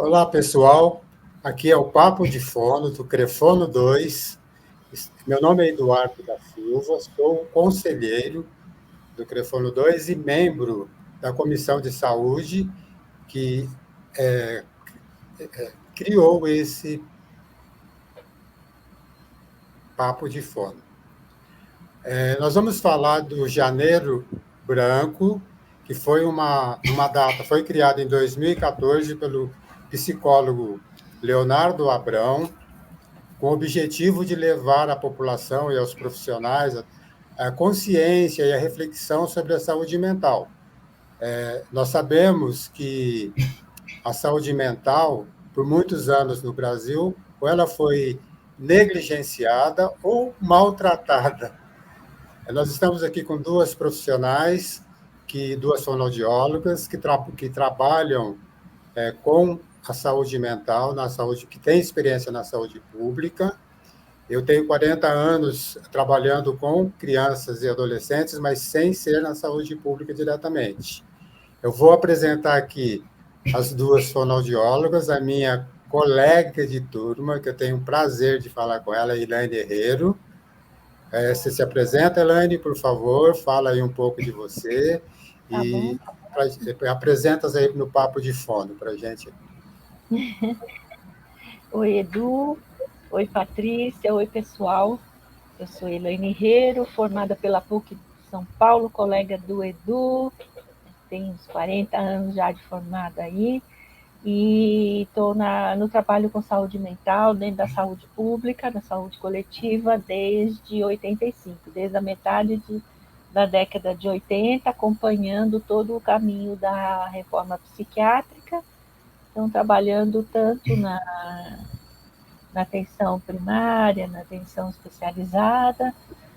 Olá, pessoal. Aqui é o Papo de Fono, do Crefono 2. Meu nome é Eduardo da Silva, sou conselheiro do Crefono 2 e membro da Comissão de Saúde que criou esse Papo de Fono. Nós vamos falar do Janeiro Branco, que foi uma data, foi criada em 2014 pelo psicólogo Leonardo Abrão, com o objetivo de levar à população e aos profissionais a consciência e a reflexão sobre a saúde mental. Nós sabemos que a saúde mental, por muitos anos no Brasil, ou ela foi negligenciada ou maltratada. Nós estamos aqui com duas profissionais, duas fonoaudiólogas, que trabalham com a saúde mental, que têm experiência na saúde pública. Eu tenho 40 anos trabalhando com crianças e adolescentes, mas sem ser na saúde pública diretamente. Eu vou apresentar aqui as duas fonoaudiólogas, a minha colega de turma, que eu tenho o prazer de falar com ela, Elaine Herrero. Você se apresenta, Elaine, por favor, fala aí um pouco de você e apresenta aí no Papo de Fono para a gente. Oi, Edu. Oi, Patrícia. Oi, pessoal. Eu sou Elaine Herrero, formada pela PUC de São Paulo, colega do Edu. Tenho uns 40 anos já de formada aí. E estou no trabalho com saúde mental, dentro da saúde pública, da saúde coletiva, desde 85, desde a metade da década de 80, acompanhando todo o caminho da reforma psiquiátrica. Então, trabalhando tanto na atenção primária, na atenção especializada,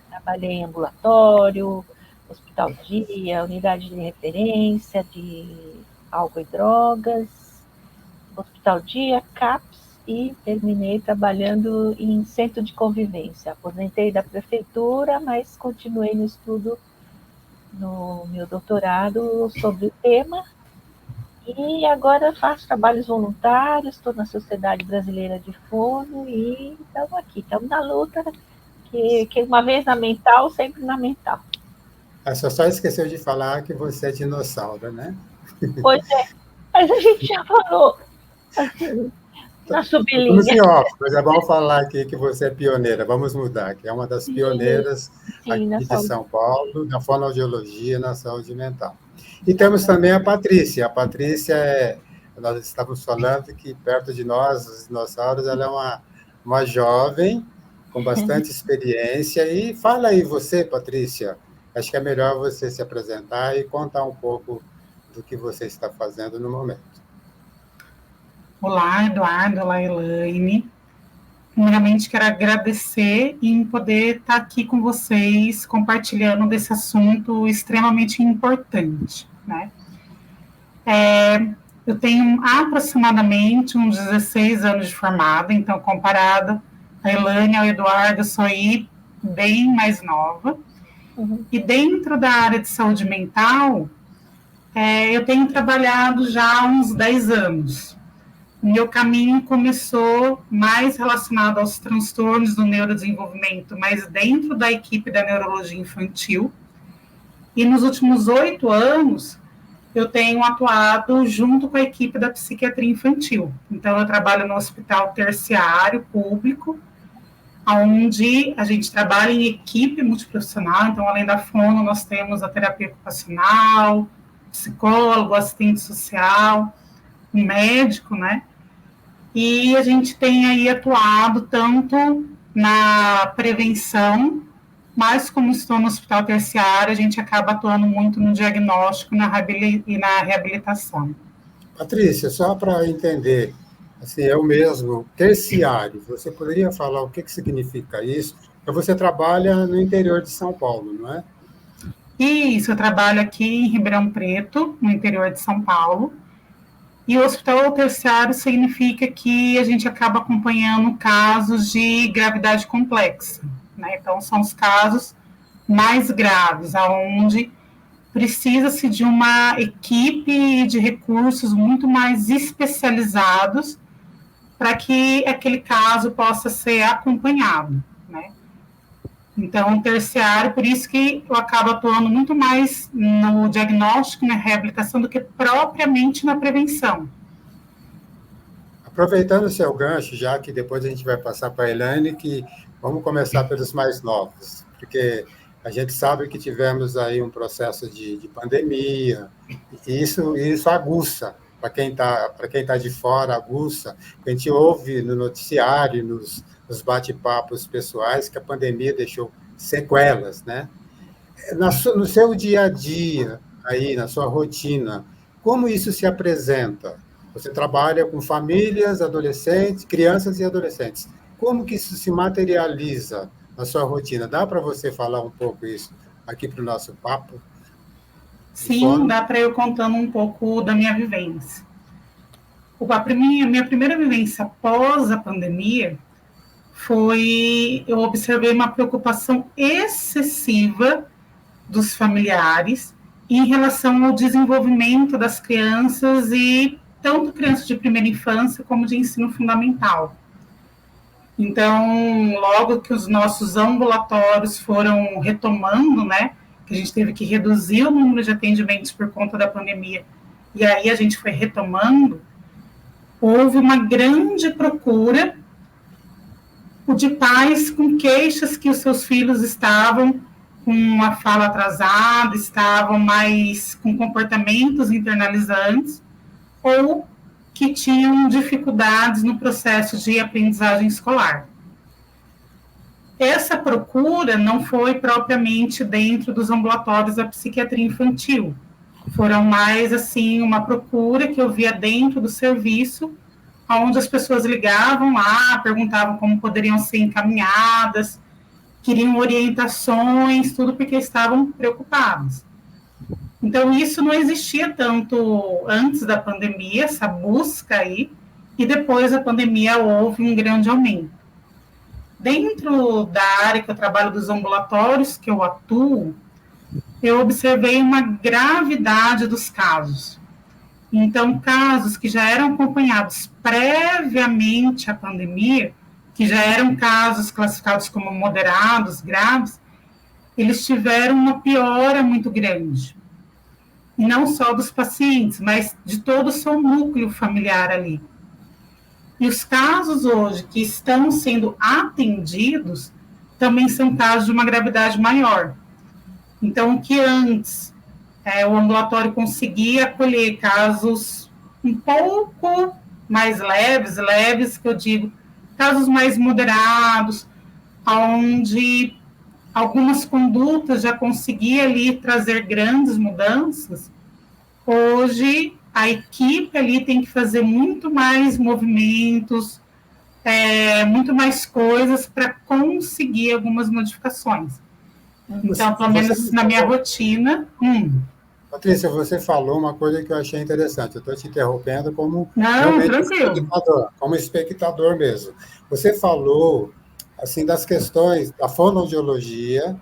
trabalhei em ambulatório, hospital dia, unidade de referência de álcool e drogas, hospital dia, CAPS, e terminei trabalhando em centro de convivência. Aposentei da prefeitura, mas continuei no estudo no meu doutorado sobre o tema. E agora faço trabalhos voluntários, estou na Sociedade Brasileira de Fono e estamos aqui, estamos na luta, que uma vez na mental, sempre na mental. Você só esqueceu de falar que você é dinossauro, né? Pois é, mas a gente já falou na sublinha. Estamos em off, mas é bom falar aqui que você é pioneira, vamos mudar, que é uma das pioneiras aqui de São Paulo, da fonoaudiologia na saúde mental. E temos também a Patrícia. A Patrícia, nós estávamos falando que perto de nós, os dinossauros, ela é uma jovem com bastante experiência. E fala aí você, Patrícia, acho que é melhor você se apresentar e contar um pouco do que você está fazendo no momento. Olá, Eduardo, olá, Elaine. Primeiramente, quero agradecer em poder estar aqui com vocês, compartilhando desse assunto extremamente importante, né? Eu tenho aproximadamente uns 16 anos de formada, então, comparado a Elaine, ao Eduardo, eu sou aí bem mais nova. E dentro da área de saúde mental, eu tenho trabalhado já há uns 10 anos. Meu caminho começou mais relacionado aos transtornos do neurodesenvolvimento, mas dentro da equipe da neurologia infantil. E nos últimos 8 anos, eu tenho atuado junto com a equipe da psiquiatria infantil. Então, eu trabalho no hospital terciário público, onde a gente trabalha em equipe multiprofissional. Então, além da fono, nós temos a terapia ocupacional, psicólogo, assistente social, um médico, né? E a gente tem aí atuado tanto na prevenção, mas como estou no hospital terciário, a gente acaba atuando muito no diagnóstico e na reabilitação. Patrícia, só para entender, assim, eu mesmo, terciário, você poderia falar o que significa isso? Você trabalha no interior de São Paulo, não é? Isso, eu trabalho aqui em Ribeirão Preto, no interior de São Paulo. E o hospital terciário significa que a gente acaba acompanhando casos de gravidade complexa, né? Então, são os casos mais graves, onde precisa-se de uma equipe de recursos muito mais especializados para que aquele caso possa ser acompanhado, né? Então, terciário, por isso que eu acabo atuando muito mais no diagnóstico e na reabilitação do que propriamente na prevenção. Aproveitando o seu gancho, já que depois a gente vai passar para a Elaine, que vamos começar pelos mais novos, porque a gente sabe que tivemos aí um processo de pandemia, e isso aguça, para quem tá de fora, aguça. A gente ouve no noticiário, nos bate-papos pessoais, que a pandemia deixou sequelas, né? No seu dia a dia, aí, na sua rotina, como isso se apresenta? Você trabalha com famílias, adolescentes, crianças e adolescentes. Como que isso se materializa na sua rotina? Dá para você falar um pouco isso aqui para o nosso papo? Sim, dá para eu contando um pouco da minha vivência. A minha primeira vivência após a pandemia eu observei uma preocupação excessiva dos familiares em relação ao desenvolvimento das crianças, e tanto crianças de primeira infância como de ensino fundamental. Então, logo que os nossos ambulatórios foram retomando, né, que a gente teve que reduzir o número de atendimentos por conta da pandemia, e aí a gente foi retomando, houve uma grande procura de pais com queixas que os seus filhos estavam com uma fala atrasada, estavam mais com comportamentos internalizantes, ou que tinham dificuldades no processo de aprendizagem escolar. Essa procura não foi propriamente dentro dos ambulatórios da psiquiatria infantil, foram mais assim uma procura que eu via dentro do serviço, onde as pessoas ligavam lá, perguntavam como poderiam ser encaminhadas, queriam orientações, tudo porque estavam preocupados. Então, isso não existia tanto antes da pandemia, essa busca aí, e depois da pandemia houve um grande aumento. Dentro da área que eu trabalho dos ambulatórios, que eu atuo, eu observei uma gravidade dos casos. Então, casos que já eram acompanhados previamente à pandemia, que já eram casos classificados como moderados, graves, eles tiveram uma piora muito grande. E não só dos pacientes, mas de todo o seu núcleo familiar ali. E os casos hoje que estão sendo atendidos também são casos de uma gravidade maior. Então, o que antes o ambulatório conseguia acolher casos um pouco mais leves, que eu digo, casos mais moderados, onde algumas condutas já conseguia ali trazer grandes mudanças, hoje a equipe ali tem que fazer muito mais movimentos, muito mais coisas para conseguir algumas modificações. Então, pelo menos na minha rotina... Patrícia, você falou uma coisa que eu achei interessante. Eu estou te interrompendo como espectador mesmo. Você falou assim das questões da fonoaudiologia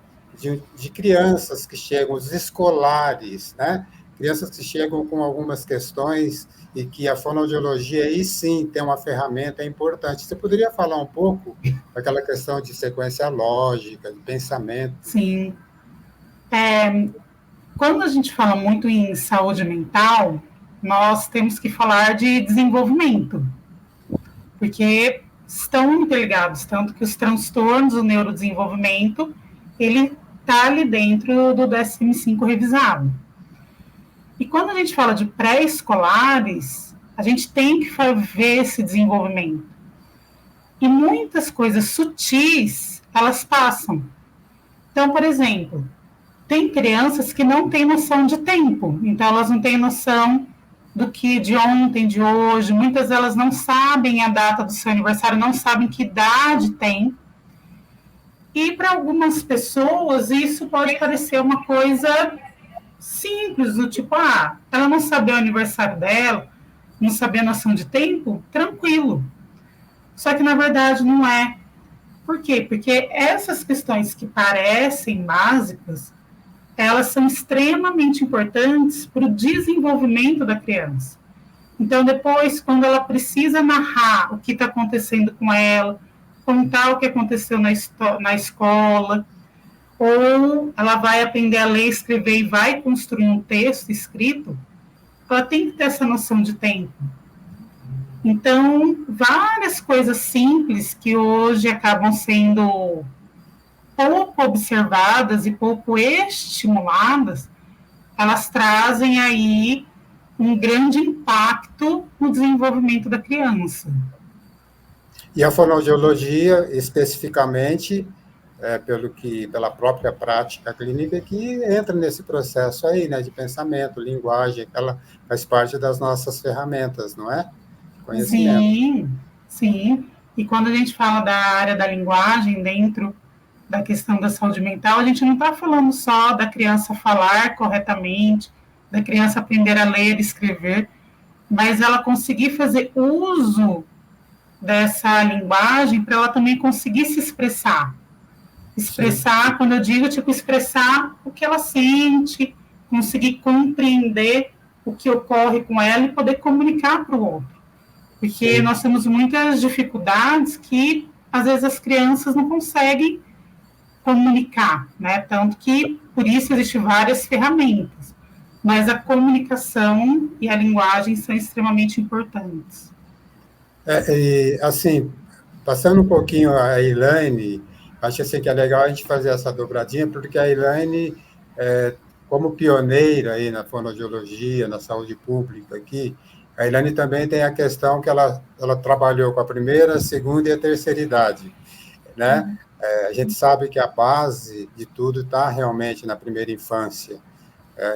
de crianças que chegam, os escolares, né? Crianças que chegam com algumas questões e que a fonoaudiologia aí sim tem uma ferramenta importante. Você poderia falar um pouco daquela questão de sequência lógica, de pensamento? Sim. Quando a gente fala muito em saúde mental, nós temos que falar de desenvolvimento, porque estão interligados, tanto que os transtornos do neurodesenvolvimento, ele está ali dentro do DSM-5 revisado. E quando a gente fala de pré-escolares, a gente tem que ver esse desenvolvimento. E muitas coisas sutis, elas passam. Então, por exemplo, tem crianças que não têm noção de tempo, então elas não têm noção do que de ontem, de hoje, muitas delas não sabem a data do seu aniversário, não sabem que idade tem. E para algumas pessoas isso pode parecer uma coisa simples, do tipo, ela não sabe o aniversário dela, não sabe a noção de tempo, tranquilo. Só que na verdade não é. Por quê? Porque essas questões que parecem básicas, elas são extremamente importantes para o desenvolvimento da criança. Então, depois, quando ela precisa narrar o que está acontecendo com ela, contar o que aconteceu na escola, ou ela vai aprender a ler, escrever e vai construir um texto escrito, ela tem que ter essa noção de tempo. Então, várias coisas simples que hoje acabam sendo pouco observadas e pouco estimuladas, elas trazem aí um grande impacto no desenvolvimento da criança. E a fonoaudiologia, especificamente, pela própria prática clínica, que entra nesse processo aí, né, de pensamento, linguagem, ela faz parte das nossas ferramentas, não é? Conhecimento. Sim, sim. E quando a gente fala da área da linguagem dentro da questão da saúde mental, a gente não está falando só da criança falar corretamente, da criança aprender a ler e escrever, mas ela conseguir fazer uso dessa linguagem para ela também conseguir se expressar. Expressar, sim, quando eu digo, tipo, expressar o que ela sente, conseguir compreender o que ocorre com ela e poder comunicar para o outro. Porque, sim, nós temos muitas dificuldades que, às vezes, as crianças não conseguem comunicar, né? Tanto que, por isso, existem várias ferramentas. Mas a comunicação e a linguagem são extremamente importantes. E, assim, passando um pouquinho a Elaine, acho assim, que é legal a gente fazer essa dobradinha, porque a Elaine, como pioneira aí na fonoaudiologia, na saúde pública aqui, a Elaine também tem a questão que ela trabalhou com a primeira, a segunda e a terceira idade, né? A gente sabe que a base de tudo está realmente na primeira infância.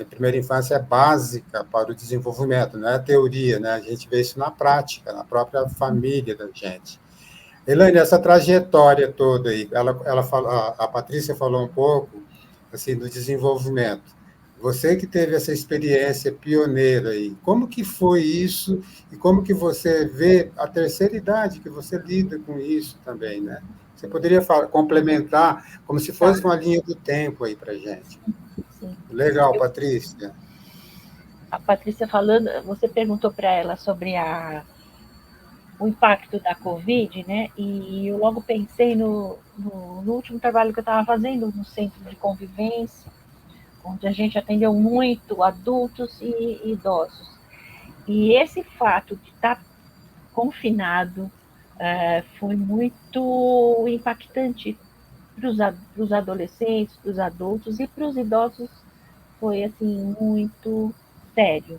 A primeira infância é básica para o desenvolvimento, não é teoria, né? A gente vê isso na prática, na própria família da gente. Elaine, essa trajetória toda aí, a Patrícia falou um pouco assim, do desenvolvimento. Você que teve essa experiência pioneira aí, como que foi isso e como que você vê a terceira idade, que você lida com isso também, né? Você poderia complementar como se fosse uma linha do tempo aí para a gente. Sim. Legal, Patrícia. A Patrícia falando, você perguntou para ela sobre o impacto da Covid, né? E eu logo pensei no último trabalho que eu estava fazendo no centro de convivência, onde a gente atendeu muito adultos e idosos. E esse fato de estar confinado foi muito impactante para os adolescentes, para os adultos, e para os idosos foi assim muito sério,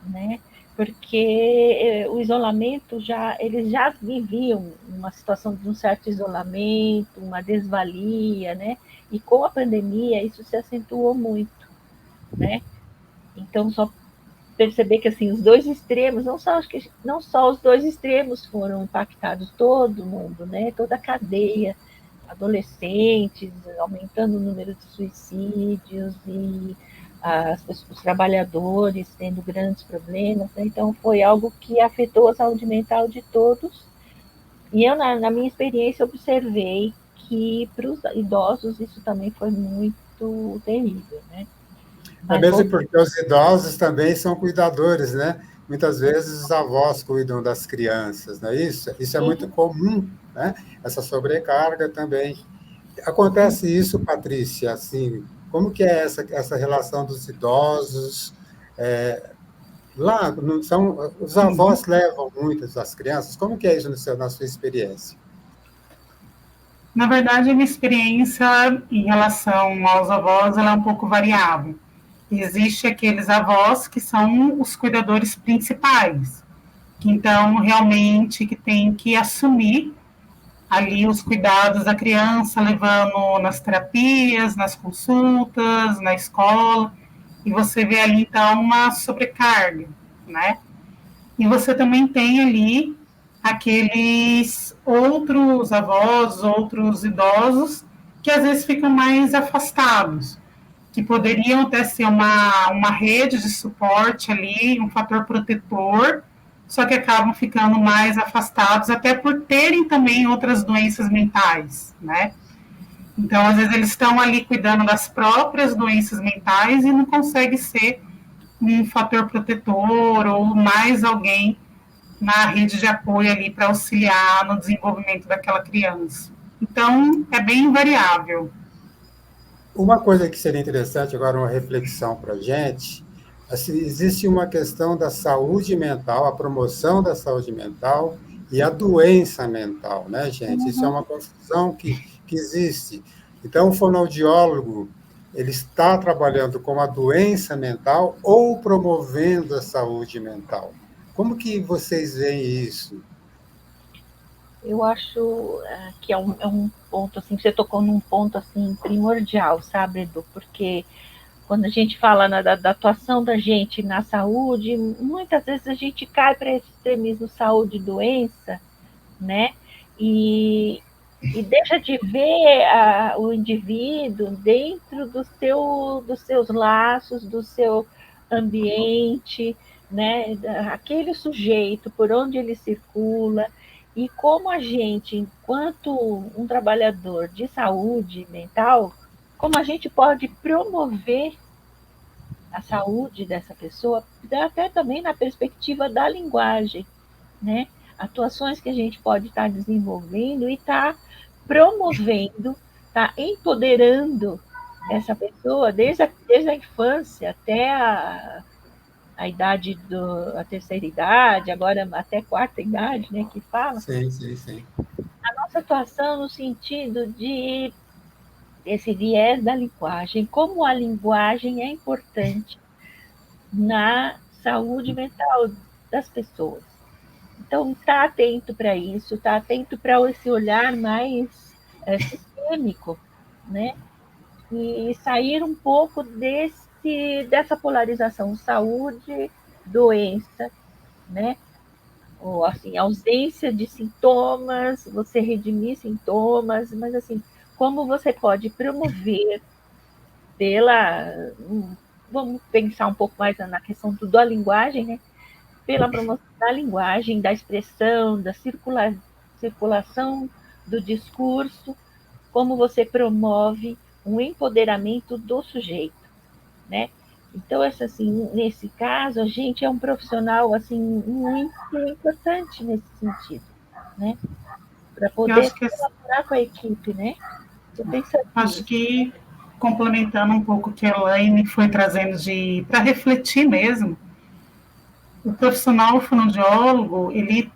né? Porque o isolamento eles já viviam uma situação de um certo isolamento, uma desvalia, né? E com a pandemia isso se acentuou muito, né? Então só perceber que assim os dois extremos, não só os dois extremos foram impactados, todo mundo, né? Toda a cadeia, adolescentes, aumentando o número de suicídios e os trabalhadores tendo grandes problemas, né? Então foi algo que afetou a saúde mental de todos, e eu, na minha experiência, observei que para os idosos isso também foi muito terrível, né? É mesmo porque os idosos também são cuidadores, né? Muitas vezes os avós cuidam das crianças, não é isso? Isso é muito comum, né? Essa sobrecarga também. Acontece isso, Patrícia, assim, como que é essa relação dos idosos? Lá, os avós levam muitas das crianças, como que é isso na sua experiência? Na verdade, a minha experiência em relação aos avós ela é um pouco variável. Existem aqueles avós que são os cuidadores principais, que então realmente que tem que assumir ali os cuidados da criança, levando nas terapias, nas consultas, na escola, e você vê ali então uma sobrecarga, né? E você também tem ali aqueles outros avós, outros idosos, que às vezes ficam mais afastados, que poderiam até ser uma rede de suporte ali, um fator protetor, só que acabam ficando mais afastados, até por terem também outras doenças mentais, né? Então, às vezes, eles estão ali cuidando das próprias doenças mentais e não consegue ser um fator protetor ou mais alguém na rede de apoio ali para auxiliar no desenvolvimento daquela criança. Então, é bem variável. Uma coisa que seria interessante, agora uma reflexão para a gente, assim, existe uma questão da saúde mental, a promoção da saúde mental e a doença mental, né, gente? Isso é uma confusão que existe. Então, o fonoaudiólogo, ele está trabalhando com a doença mental ou promovendo a saúde mental? Como que vocês veem isso? Eu acho que é um ponto, assim, você tocou num ponto, assim, primordial, sabe, Edu? Porque quando a gente fala da atuação da gente na saúde, muitas vezes a gente cai para esse extremismo saúde e doença, né? E deixa de ver o indivíduo dentro dos seus laços, do seu ambiente, né? Aquele sujeito, por onde ele circula, e como a gente, enquanto um trabalhador de saúde mental, como a gente pode promover a saúde dessa pessoa, até também na perspectiva da linguagem, né? Atuações que a gente pode estar desenvolvendo e estar promovendo, estar empoderando essa pessoa desde a infância até a idade a terceira idade, agora até quarta idade, né, que fala. Sim, sim, sim. A nossa atuação no sentido de esse viés da linguagem, como a linguagem é importante na saúde mental das pessoas. Então, está atento para isso, está atento para esse olhar mais sistêmico, né? E sair um pouco dessa polarização saúde, doença, né? Ou assim, ausência de sintomas, você redimir sintomas, mas assim, como você pode promover pela. Vamos pensar um pouco mais na questão da linguagem, né? Pela promoção da linguagem, da expressão, da circulação do discurso, como você promove um empoderamento do sujeito, né? Então, assim, nesse caso, a gente é um profissional assim muito importante nesse sentido, né? Para poder colaborar com a equipe, né? Acho que complementando um pouco o que a Elaine foi trazendo para refletir mesmo, o profissional fonoaudiólogo, ele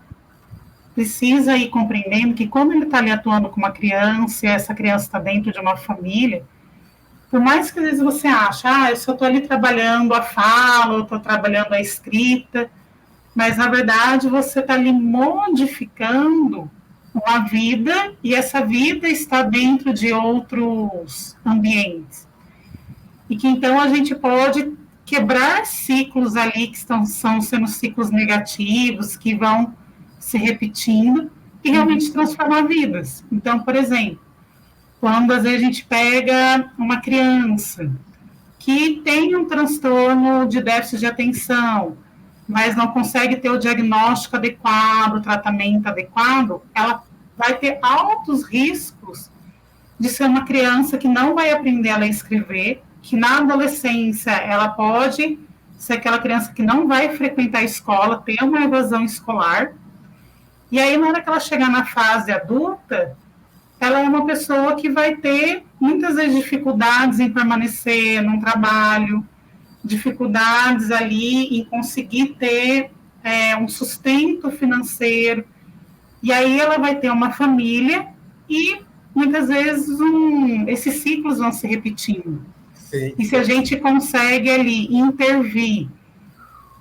precisa ir compreendendo que quando ele está ali atuando com uma criança, e essa criança está dentro de uma família, por mais que às vezes você ache, eu só estou ali trabalhando a fala, eu estou trabalhando a escrita, mas na verdade você está ali modificando uma vida e essa vida está dentro de outros ambientes. E que então a gente pode quebrar ciclos ali que são sendo ciclos negativos, que vão se repetindo e realmente transformar vidas. Então, por exemplo, quando às vezes a gente pega uma criança que tem um transtorno de déficit de atenção, mas não consegue ter o diagnóstico adequado, o tratamento adequado, ela vai ter altos riscos de ser uma criança que não vai aprender a ler e escrever, que na adolescência ela pode ser aquela criança que não vai frequentar a escola, ter uma evasão escolar, e aí na hora que ela chegar na fase adulta, ela é uma pessoa que vai ter muitas vezes dificuldades em permanecer num trabalho, dificuldades ali em conseguir ter um sustento financeiro, e aí ela vai ter uma família e muitas vezes esses ciclos vão se repetindo. Sim. E se a gente consegue ali intervir,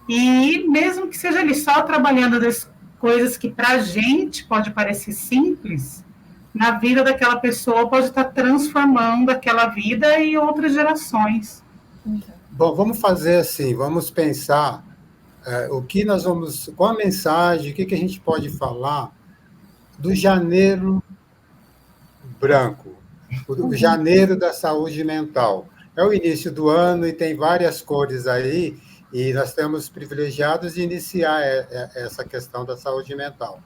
e mesmo que seja ali só trabalhando das coisas que para a gente pode parecer simples, na vida daquela pessoa pode estar transformando aquela vida e outras gerações. Bom, vamos fazer assim, vamos pensar o que nós vamos, qual a mensagem, o que a gente pode falar do janeiro branco, o janeiro da saúde mental. É o início do ano e tem várias cores aí, e nós estamos privilegiados de iniciar essa questão da saúde mental.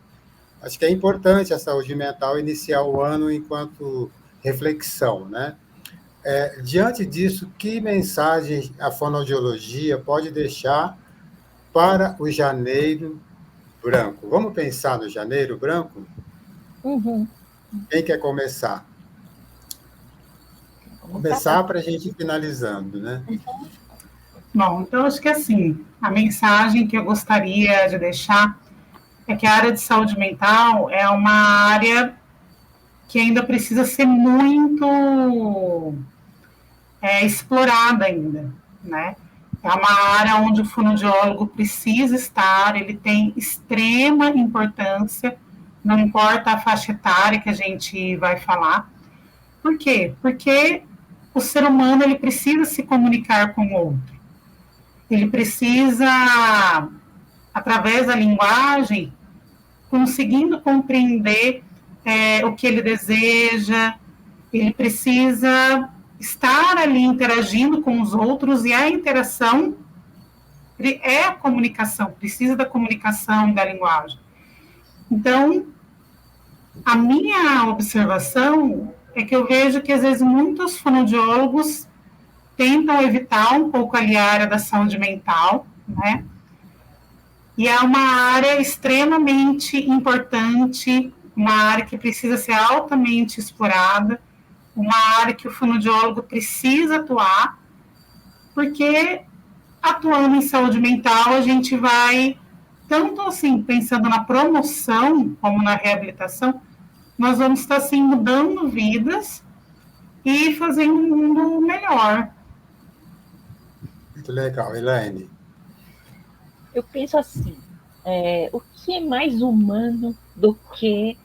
Acho que é importante a saúde mental iniciar o ano enquanto reflexão, né? Diante disso, que mensagem a fonoaudiologia pode deixar para o janeiro branco? Vamos pensar no janeiro branco? Uhum. Quem quer começar? Começar para a gente ir finalizando, né? Bom, então acho que assim, a mensagem que eu gostaria de deixar é que a área de saúde mental é uma área que ainda precisa ser muito explorada ainda, né? É uma área onde o fonoaudiólogo precisa estar, ele tem extrema importância, não importa a faixa etária que a gente vai falar. Por quê? Porque o ser humano ele precisa se comunicar com o outro. Ele precisa, através da linguagem, conseguindo compreender o que ele deseja, ele precisa estar ali interagindo com os outros, e a interação é a comunicação, precisa da comunicação e da linguagem. Então, a minha observação é que eu vejo que, às vezes, muitos fonoaudiólogos tentam evitar um pouco ali a área da saúde mental, né? E é uma área extremamente importante, uma área que precisa ser altamente explorada, uma área que o fonoaudiólogo precisa atuar, porque atuando em saúde mental, a gente vai, tanto assim, pensando na promoção como na reabilitação, nós vamos estar, assim, mudando vidas e fazendo um mundo melhor. Muito legal. Elaine? Eu penso assim, o que é mais humano do que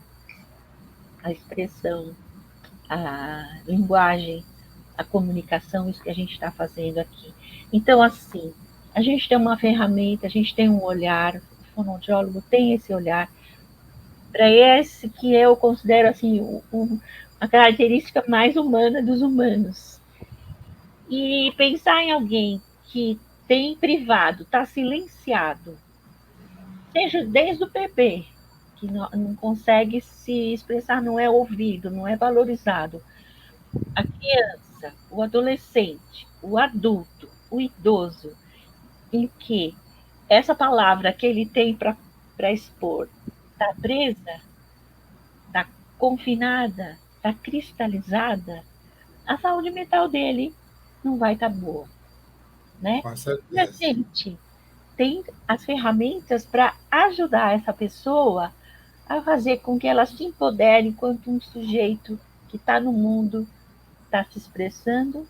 a expressão, a linguagem, a comunicação, isso que a gente está fazendo aqui. Então, assim, a gente tem uma ferramenta, a gente tem um olhar, o fonoaudiólogo tem esse olhar, para esse que eu considero assim, a característica mais humana dos humanos. E pensar em alguém que tem privado, está silenciado, seja desde o bebê, que não consegue se expressar, não é ouvido, não é valorizado. A criança, o adolescente, o adulto, o idoso, em que essa palavra que ele tem para expor está presa, está confinada, está cristalizada, a saúde mental dele não vai estar boa, né? Com certeza. E a gente tem as ferramentas para ajudar essa pessoa a fazer com que ela se empodere enquanto um sujeito que está no mundo, está se expressando,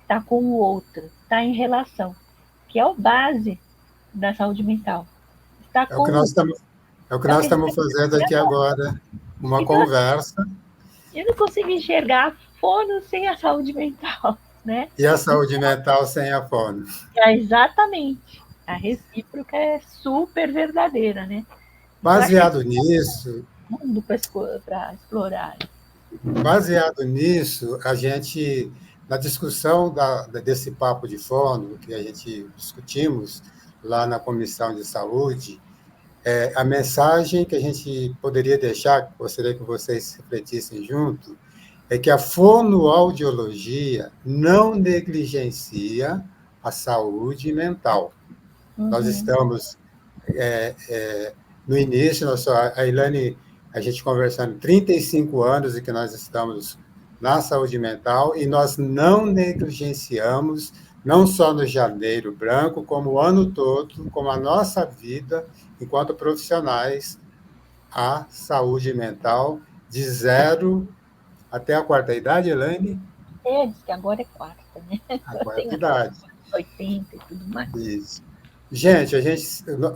está com o outro, está em relação, que é a base da saúde mental. Está É o que nós estamos fazendo aqui agora, uma então, conversa. Eu não consigo enxergar a fono sem a saúde mental, né? E a saúde mental sem a fono. Exatamente. A recíproca é super verdadeira, né? Baseado nisso, mundo para explorar. Baseado nisso, a gente, na discussão desse papo de fono, que a gente discutimos lá na Comissão de Saúde, a mensagem que a gente poderia deixar, gostaria que vocês refletissem junto, é que a fonoaudiologia não negligencia a saúde mental. Uhum. Nós estamos no início, a Elaine, a gente conversando 35 anos e que nós estamos na saúde mental e nós não negligenciamos, não só no Janeiro Branco, como o ano todo, como a nossa vida enquanto profissionais, a saúde mental de 0 até a quarta idade, Elaine? Diz que agora é quarta, né? A quarta idade. 80 e tudo mais. Isso. Gente,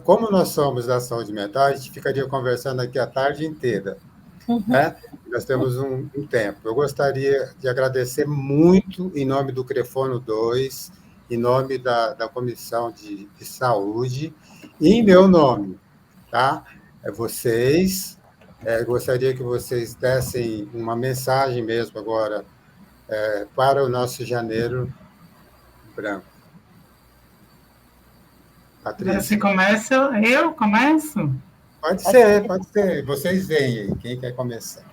como nós somos da saúde mental, a gente ficaria conversando aqui a tarde inteira, né? Nós temos um tempo. Eu gostaria de agradecer muito, em nome do Crefono 2, em nome da Comissão de Saúde, e em meu nome, tá? Vocês, gostaria que vocês dessem uma mensagem mesmo agora para o nosso Janeiro Branco. Patrícia. Você começa? Eu começo? Pode ser. Vocês veem aí, quem quer começar.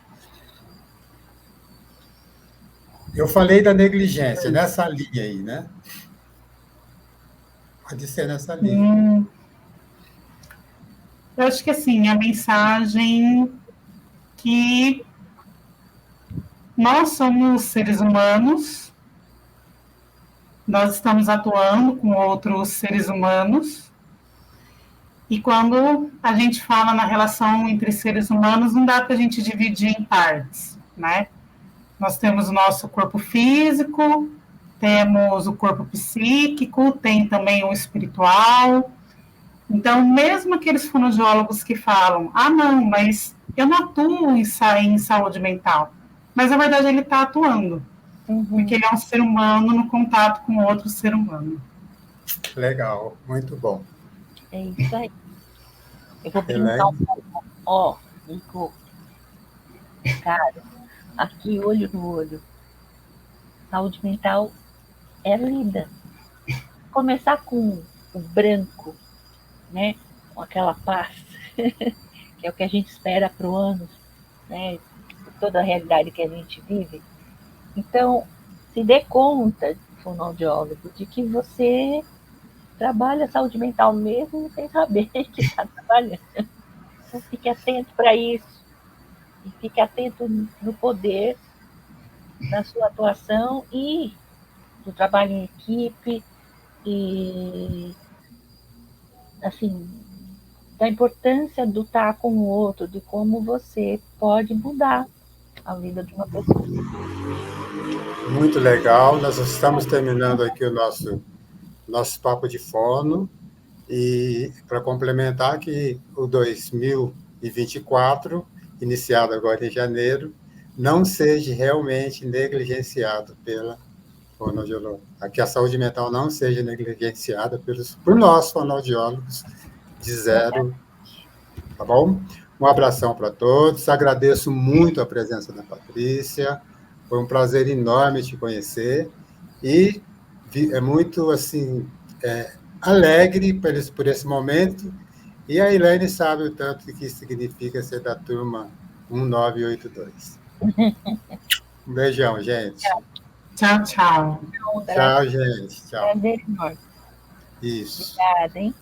Eu falei da negligência, nessa linha aí, né? Pode ser nessa linha. Eu acho que, assim, a mensagem que nós somos seres humanos, nós estamos atuando com outros seres humanos, e quando a gente fala na relação entre seres humanos, não dá para a gente dividir em partes, né? Nós temos o nosso corpo físico, temos o corpo psíquico, tem também o espiritual. Então, mesmo aqueles fonoaudiólogos que falam, não, mas eu não atuo em saúde mental, mas na verdade ele está atuando, porque ele é um ser humano no contato com outro ser humano. Legal, muito bom. É isso aí. Eu vou brincar um pouco. Nico, cara, aqui olho no olho. Saúde mental é lida. Começar com o branco, né? Com aquela paz, que é o que a gente espera para o ano, né? Toda a realidade que a gente vive. Então, se dê conta, fonoaudiólogo, de que você trabalha saúde mental mesmo sem saber que está trabalhando. Então, fique atento para isso. E fique atento no poder da sua atuação e do trabalho em equipe e, assim, da importância do estar com o outro, de como você pode mudar a vida de uma pessoa. Muito legal. Nós estamos terminando aqui o nosso papo de fono. E para complementar que o 2024, iniciado agora em janeiro, não seja realmente negligenciado pela fonoaudiologia. Que a saúde mental não seja negligenciada por nós, fonoaudiólogos, de zero. Tá bom? Um abração para todos. Agradeço muito a presença da Patrícia. Foi um prazer enorme te conhecer. E é muito, assim, alegre por esse momento. E a Elaine sabe o tanto que significa ser da turma 1982. Um beijão, gente. Tchau, tchau. Tchau, gente. Tchau. Prazer enorme. Isso. Obrigada, hein?